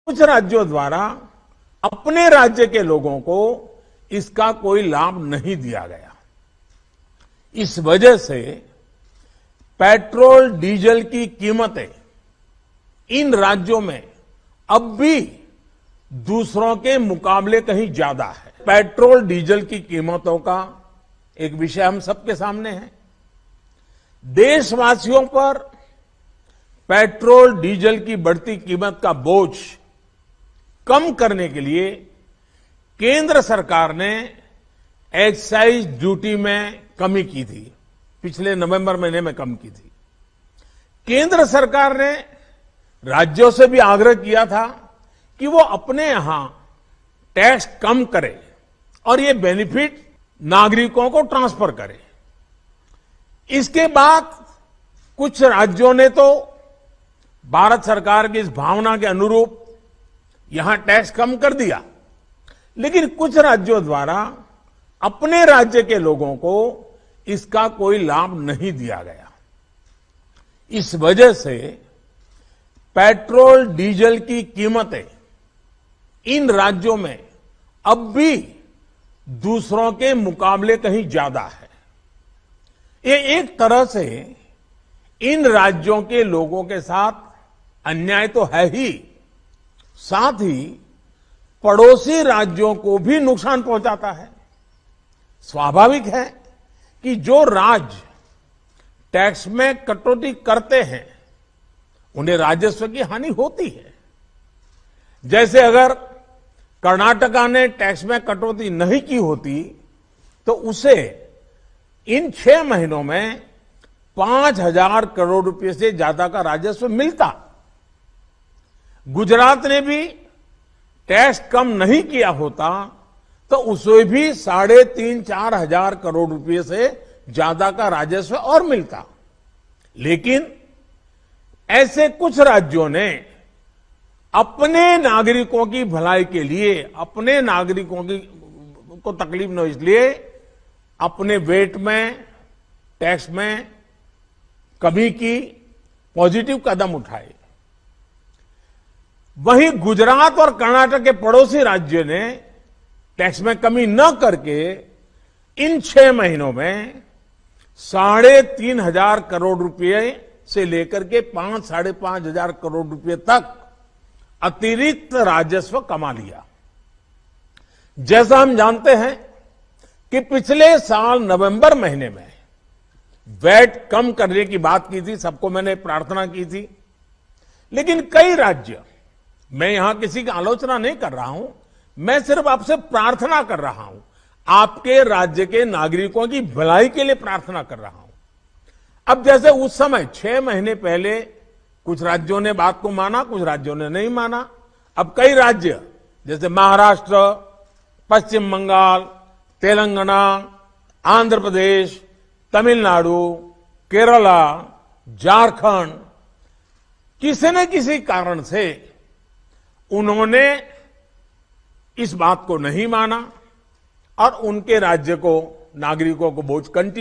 कुछ राज्यों द्वारा अपने राज्य के लोगों को इसका कोई लाभ नहीं दिया गया। इस वजह से पेट्रोल डीजल की कीमतें इन राज्यों में अब भी दूसरों के मुकाबले कहीं ज्यादा है। पेट्रोल डीजल की कीमतों का एक विषय हम सबके सामने है। देशवासियों पर पेट्रोल डीजल की बढ़ती कीमत का बोझ कम करने के लिए केंद्र सरकार ने एक्साइज ड्यूटी में कमी की थी। पिछले नवंबर महीने में कम की थी। केंद्र सरकार ने राज्यों से भी आग्रह किया था कि वो अपने यहां टैक्स कम करे और ये बेनिफिट नागरिकों को ट्रांसफर करे। इसके बाद कुछ राज्यों ने तो भारत सरकार की इस भावना के अनुरूप यहां टैक्स कम कर दिया, लेकिन कुछ राज्यों द्वारा अपने राज्य के लोगों को इसका कोई लाभ नहीं दिया गया। इस वजह से पेट्रोल डीजल की कीमतें इन राज्यों में अब भी दूसरों के मुकाबले कहीं ज्यादा है। ये एक तरह से इन राज्यों के लोगों के साथ अन्याय तो है ही, साथ ही पड़ोसी राज्यों को भी नुकसान पहुंचाता है। स्वाभाविक है कि जो राज्य टैक्स में कटौती करते हैं उन्हें राजस्व की हानि होती है। जैसे अगर कर्नाटका ने टैक्स में कटौती नहीं की होती तो उसे इन 6 महीनों में 5,000 करोड़ रुपए से ज्यादा का राजस्व मिलता। गुजरात ने भी टैक्स कम नहीं किया होता तो उसे भी 3,500-4 हजार करोड़ रुपए से ज्यादा का राजस्व और मिलता। लेकिन ऐसे कुछ राज्यों ने अपने नागरिकों की भलाई के लिए, अपने नागरिकों को तकलीफ न हो इसलिए अपने वेट में, टैक्स में कमी की, पॉजिटिव कदम उठाए। वहीं गुजरात और कर्नाटक के पड़ोसी राज्यों ने टैक्स में कमी न करके इन 6 महीनों में 3,500 करोड़ रुपए से लेकर के 5,500 हजार करोड़ रुपए तक अतिरिक्त राजस्व कमा लिया। जैसा हम जानते हैं कि पिछले साल नवंबर महीने में वैट कम करने की बात की थी, सबको मैंने प्रार्थना की थी, लेकिन कई राज्य, मैं यहां किसी की आलोचना नहीं कर रहा हूं, मैं सिर्फ आपसे प्रार्थना कर रहा हूं, आपके राज्य के नागरिकों की भलाई के लिए प्रार्थना कर रहा हूं। अब जैसे उस समय 6 महीने पहले कुछ राज्यों ने बात को माना, कुछ राज्यों ने नहीं माना। अब कई राज्य जैसे महाराष्ट्र, पश्चिम बंगाल, तेलंगाना, आंध्र प्रदेश, तमिलनाडु, केरला, झारखंड, किसी न किसी कारण से उन्होंने इस बात को नहीं माना और उनके राज्य को, नागरिकों को बोझ कंटिन्यू